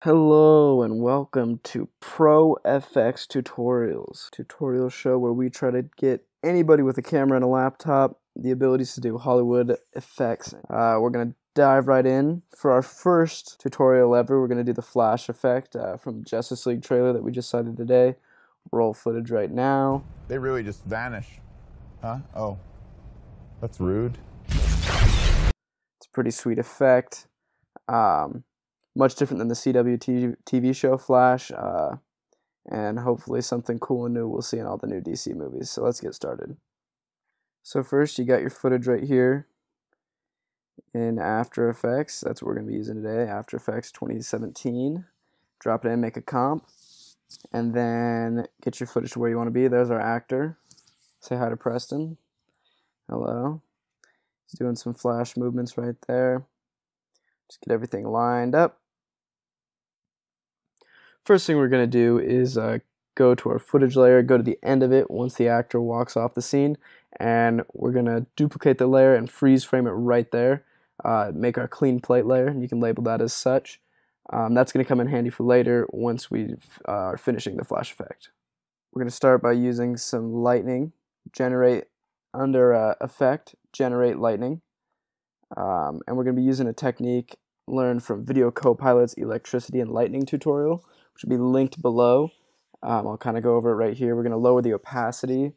Hello and welcome to Pro FX Tutorials, tutorial show where we try to get anybody with a camera and a laptop the abilities to do Hollywood effects. We're going to dive right in. For our first tutorial ever, we're going to do the flash effect from the Justice League trailer that we just cited today. Roll footage right now. They really just vanish. Huh? Oh, that's rude. It's a pretty sweet effect. Much different than the CW TV show Flash, and hopefully something cool and new we'll see in all the new DC movies. So let's get started. So first, you got your footage right here in After Effects. That's what we're going to be using today, After Effects 2017. Drop it in, make a comp, and then get your footage to where you want to be. There's our actor. Say hi to Preston. Hello. He's doing some flash movements right there. Just get everything lined up. First thing we're going to do is go to our footage layer, go to the end of it once the actor walks off the scene, and we're going to duplicate the layer and freeze frame it right there. Make our clean plate layer, and you can label that as such. That's going to come in handy for later once we are finishing the flash effect. We're going to start by using some lightning. Generate under Effect, Generate Lightning. And we're going to be using a technique learned from Video Copilot's electricity and lightning tutorial, which will be linked below. I'll kind of go over it right here. We're going to lower the opacity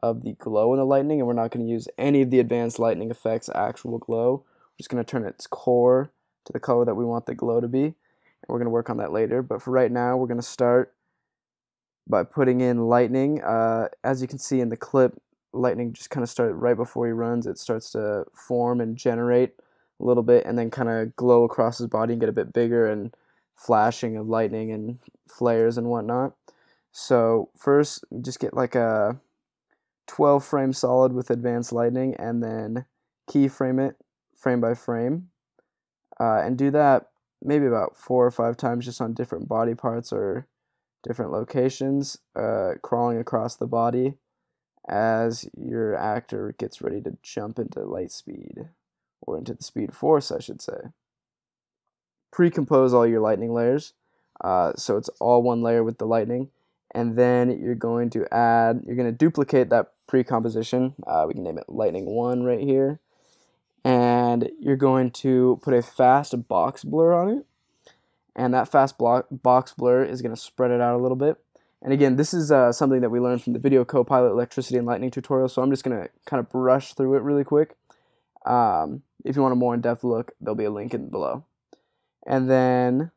of the glow in the lightning, and we're not going to use any of the advanced lightning effects actual glow. We're just going to turn its core to the color that we want the glow to be, and we're going to work on that later. But for right now, we're going to start by putting in lightning. As you can see in the clip, lightning just kind of started right before he runs. It starts to form and generate a little bit and then kind of glow across his body and get a bit bigger, and flashing of lightning and flares and whatnot. So first, just get like a 12 frame solid with advanced lightning, and then keyframe it frame by frame, and do that maybe about 4 or 5 times just on different body parts or different locations, crawling across the body as your actor gets ready to jump into light speed, or into the speed force, I should say. Pre-compose all your lightning layers, so it's all one layer with the lightning, and then you're going to duplicate that pre-composition. We can name it Lightning 1 right here, and you're going to put a fast box blur on it, and that fast box blur is going to spread it out a little bit. And again, this is something that we learned from the Video Copilot electricity and lightning tutorial, so I'm just going to kind of brush through it really quick. If you want a more in-depth look, there'll be a link in below. And then I'm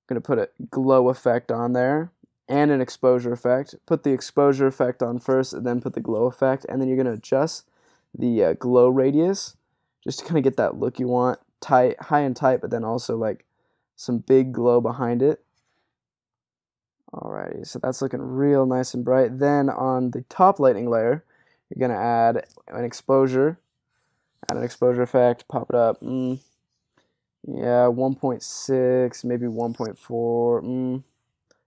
going to put a glow effect on there and an exposure effect. Put the exposure effect on first, and then put the glow effect, and then you're going to adjust the glow radius just to kind of get that look you want, tight, high and tight, but then also like some big glow behind it. Alrighty, so that's looking real nice and bright. Then on the top lightning layer, you're going to add an exposure effect, pop it up. Yeah, 1.6, maybe 1.4.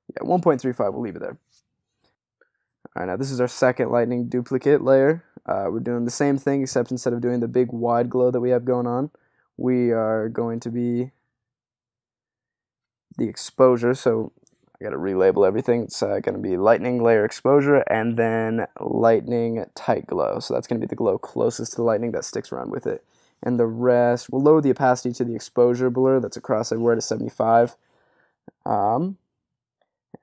Yeah, 1.35, we'll leave it there. Alright, now this is our second lightning duplicate layer. We're doing the same thing, except instead of doing the big wide glow that we have going on, we are going to be the exposure. So I got to relabel everything. It's going to be lightning layer exposure, and then lightning tight glow. So that's going to be the glow closest to the lightning that sticks around with it. And the rest, we'll lower the opacity to the exposure blur that's across everywhere to 75. And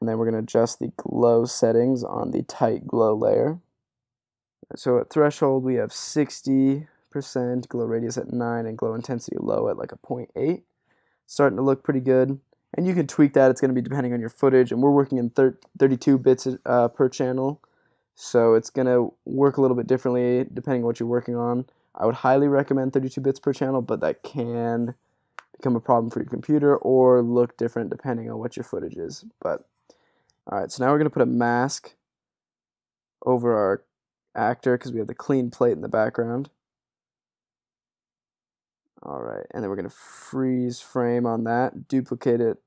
then we're going to adjust the glow settings on the tight glow layer. So at threshold, we have 60%, glow radius at 9, and glow intensity low at like a 0.8. Starting to look pretty good. And you can tweak that. It's going to be depending on your footage. And we're working in 32 bits per channel. So it's going to work a little bit differently depending on what you're working on. I would highly recommend 32 bits per channel, but that can become a problem for your computer or look different depending on what your footage is. But alright, so now we're going to put a mask over our actor because we have the clean plate in the background. Alright, and then we're going to freeze frame on that, duplicate it.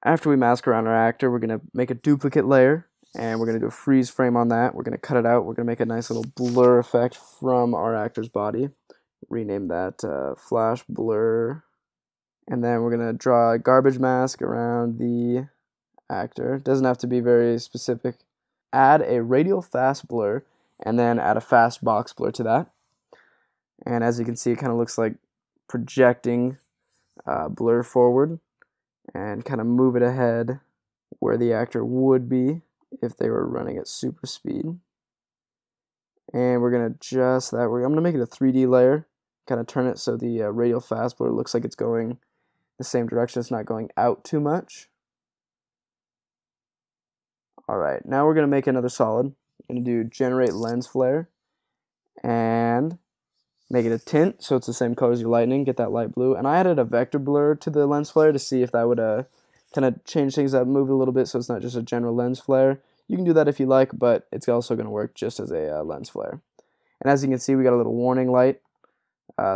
After we mask around our actor, we're going to make a duplicate layer, and we're going to do a freeze frame on that. We're going to cut it out. We're going to make a nice little blur effect from our actor's body. Rename that flash blur And then we're going to draw a garbage mask around the actor. Doesn't have to be very specific. Add a radial fast blur, and then add a fast box blur to that. And as you can see, it kind of looks like projecting blur forward, and kind of move it ahead where the actor would be if they were running at super speed. And we're going to adjust that. I'm going to make it a 3D layer, kind of turn it so the radial fast blur looks like it's going the same direction. It's not going out too much. Alright, now we're going to make another solid. I'm going to do generate lens flare and make it a tint so it's the same color as your lightning. Get that light blue. And I added a vector blur to the lens flare to see if that would kind of change things up, move it a little bit so it's not just a general lens flare. You can do that if you like, but it's also going to work just as a lens flare. And as you can see, we got a little warning light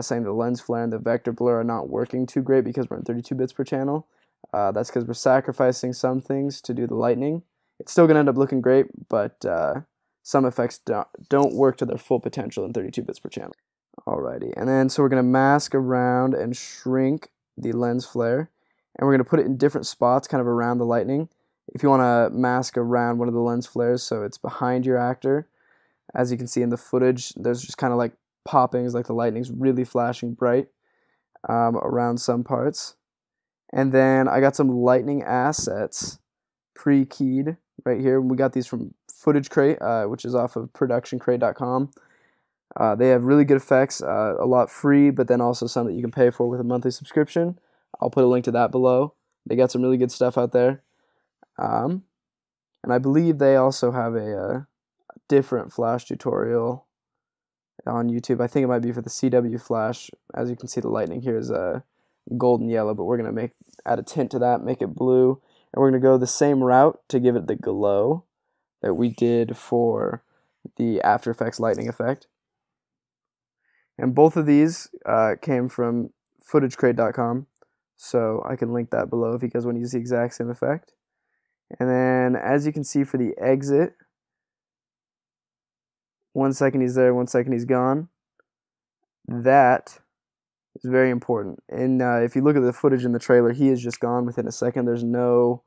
saying the lens flare and the vector blur are not working too great because we're in 32 bits per channel. That's because we're sacrificing some things to do the lightning. It's still going to end up looking great, but some effects don't work to their full potential in 32 bits per channel. Alrighty, and then so we're going to mask around and shrink the lens flare, and we're going to put it in different spots kind of around the lightning. If you want to mask around one of the lens flares so it's behind your actor, as you can see in the footage, there's just kind of like poppings, like the lightning's really flashing bright around some parts. And then I got some lightning assets pre-keyed right here. We got these from Footage Crate, which is off of productioncrate.com. They have really good effects, a lot free, but then also some that you can pay for with a monthly subscription. I'll put a link to that below. They got some really good stuff out there. And I believe they also have a different Flash tutorial on YouTube. I think it might be for the CW Flash. As you can see, the lightning here is golden yellow, but we're going to add a tint to that, make it blue. And we're going to go the same route to give it the glow that we did for the After Effects lightning effect. And both of these came from footagecrate.com, so I can link that below if you guys want to use the exact same effect. And then as you can see for the exit, 1 second he's there, 1 second he's gone. That is very important. And if you look at the footage in the trailer, he is just gone within a second. There's no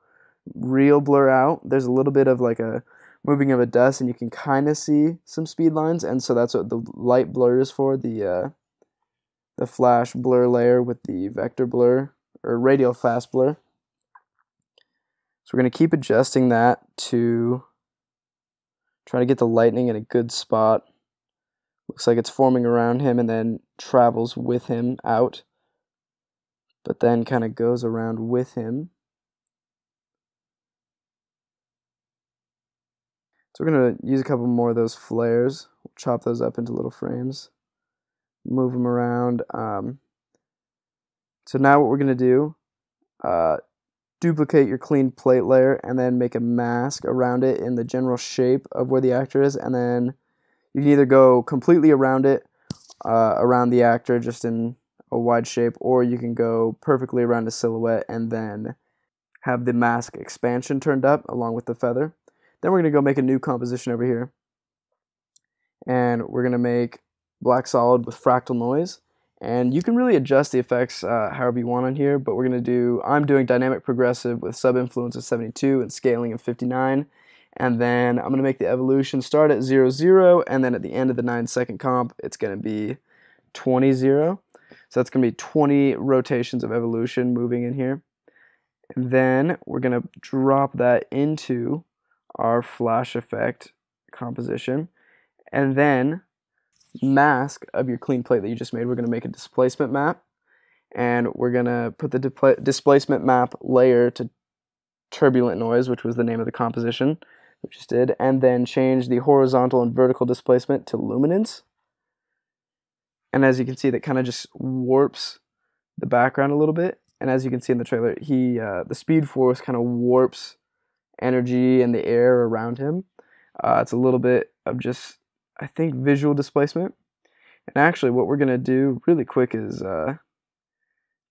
real blur out. There's a little bit of like a moving of a dust, and you can kind of see some speed lines, and so that's what the light blur is for, the flash blur layer with the vector blur, or radial fast blur. So we're going to keep adjusting that to try to get the lightning in a good spot. Looks like it's forming around him and then travels with him out, but then kind of goes around with him. So we're going to use a couple more of those flares. We'll chop those up into little frames, move them around. So now what we're going to do, duplicate your clean plate layer and then make a mask around it in the general shape of where the actor is, and then you can either go completely around it, around the actor just in a wide shape, or you can go perfectly around the silhouette and then have the mask expansion turned up along with the feather. Then we're going to go make a new composition over here, and we're going to make black solid with fractal noise. And you can really adjust the effects however you want on here, but I'm doing dynamic progressive with sub influence of 72 and scaling of 59. And then I'm going to make the evolution start at 0, 0, and then at the end of the 9-second comp, it's going to be 20, 0. So that's going to be 20 rotations of evolution moving in here. And then we're going to drop that into our flash effect composition, and then mask of your clean plate that you just made. We're going to make a displacement map, and we're going to put the displacement map layer to turbulent noise, which was the name of the composition we just did, and then change the horizontal and vertical displacement to luminance. And as you can see, that kind of just warps the background a little bit. And as you can see in the trailer, the speed force kind of warps energy in the air around him. It's a little bit of just, I think, visual displacement. And actually what we're going to do really quick is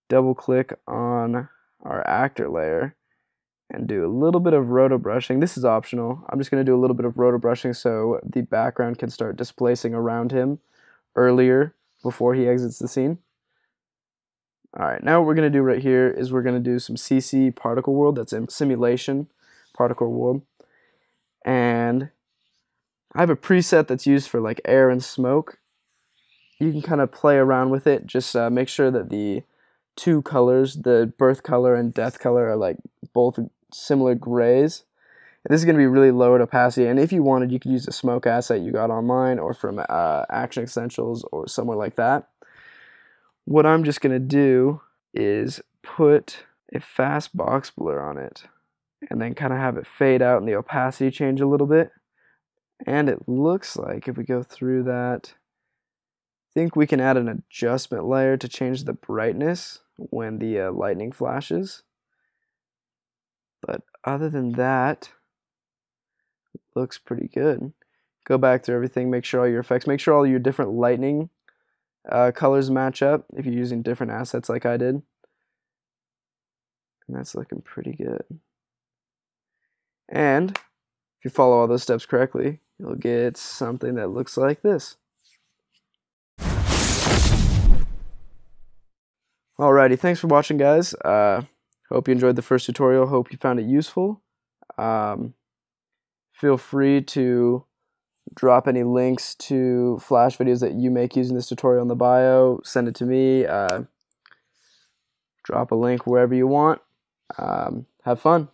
double click on our actor layer and do a little bit of roto brushing. This is optional. I'm just going to do a little bit of roto brushing so the background can start displacing around him earlier before he exits the scene. Alright, now what we're going to do right here is we're going to do some CC particle world, that's in simulation particle world. And I have a preset that's used for like air and smoke. You can kind of play around with it, just make sure that the two colors, the birth color and death color, are like both similar grays. And this is going to be really low at opacity, and if you wanted, you could use a smoke asset you got online or from Action Essentials or somewhere like that. What I'm just going to do is put a fast box blur on it and then kind of have it fade out and the opacity change a little bit. And it looks like if we go through that, I think we can add an adjustment layer to change the brightness when the lightning flashes. But other than that, it looks pretty good. Go back through everything, make sure all your effects, make sure all your different lightning colors match up if you're using different assets like I did. And that's looking pretty good. And if you follow all those steps correctly, you'll get something that looks like this. Alrighty, thanks for watching, guys. Hope you enjoyed the first tutorial. Hope you found it useful. Feel free to drop any links to Flash videos that you make using this tutorial in the bio. Send it to me. Drop a link wherever you want. Have fun.